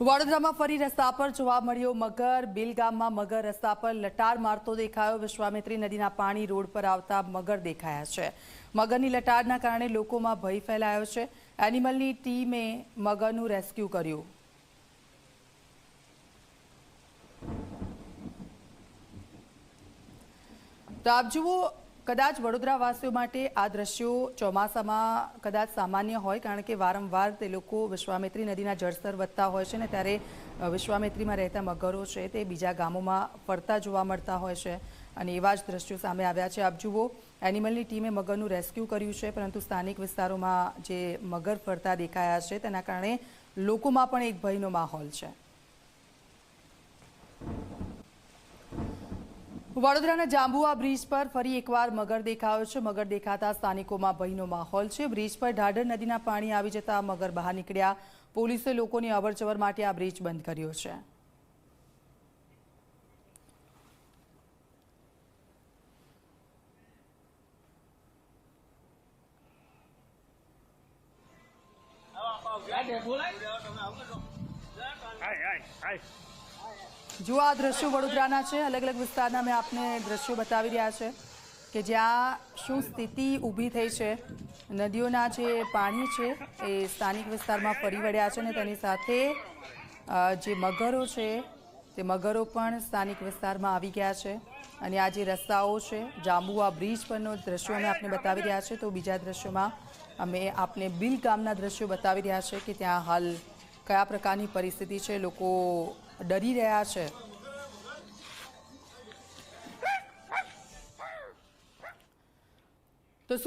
વડોદરામાં ફરી રસ્તા પર જોવા મળ્યો મગર। બિલ ગામમાં મગર રસ્તા પર લટાર મારતો દેખાયો। વિશ્વામિત્રી નદીના પાણી રોડ પર આવતા મગર દેખાયા છે। મગરની લટારના કારણે લોકોમાં ભય ફેલાયો છે। એનિમલની ટીમે મગરનું રેસ્ક્યુ કર્યું। તો આપ જુઓ, કદાચ વડોદરાવાસીઓ માટે આ દ્રશ્યો ચોમાસામાં કદાચ સામાન્ય હોય, કારણ કે વારંવાર તે લોકો વિશ્વામિત્રી નદીના જળસ્તર વધતા હોય છે ને ત્યારે વિશ્વામિત્રીમાં રહેતા મગરો છે તે બીજા ગામોમાં ફરતા જોવા મળતા હોય છે અને એવા જ દ્રશ્યો સામે આવ્યા છે। આપ જુઓ, એનિમલની ટીમે મગરનું રેસ્ક્યુ કર્યું છે, પરંતુ સ્થાનિક વિસ્તારોમાં જે મગર ફરતા દેખાયા છે તેના કારણે લોકોમાં પણ એક ભયનો માહોલ છે। વડોદરાના જાંબુઆ બ્રિજ પર ફરી એકવાર મગર દેખાયો છે। મગર દેખાતા સ્થાનિકોમાં ભયનો માહોલ છે। બ્રિજ પર ઢાઢર નદીના પાણી આવી જતા મગર બહાર નીકળ્યા। પોલીસે લોકોની અવરજવર માટે આ બ્રિજ બંધ કર્યો છે। જો આ દ્રશ્યો વડોદરાના છે, અલગ અલગ વિસ્તારના મેં આપને દ્રશ્યો બતાવી રહ્યા છે કે જ્યાં શું સ્થિતિ ઊભી થઈ છે। નદીઓના જે પાણી છે એ સ્થાનિક વિસ્તારમાં ફરી વળ્યા છે અને તેની સાથે જે મગરો છે તે મગરો પણ સ્થાનિક વિસ્તારમાં આવી ગયા છે। અને આ જે રસ્તાઓ છે, જાંબુઆ બ્રિજ પરનો દ્રશ્યો અમે આપને બતાવી રહ્યા છે, તો બીજા દ્રશ્યોમાં અમે આપને બિલ ગામના દ્રશ્યો બતાવી રહ્યા છે કે ત્યાં હાલ કયા પ્રકારની પરિસ્થિતિ છે। લોકો ડરી રહ્યા છે।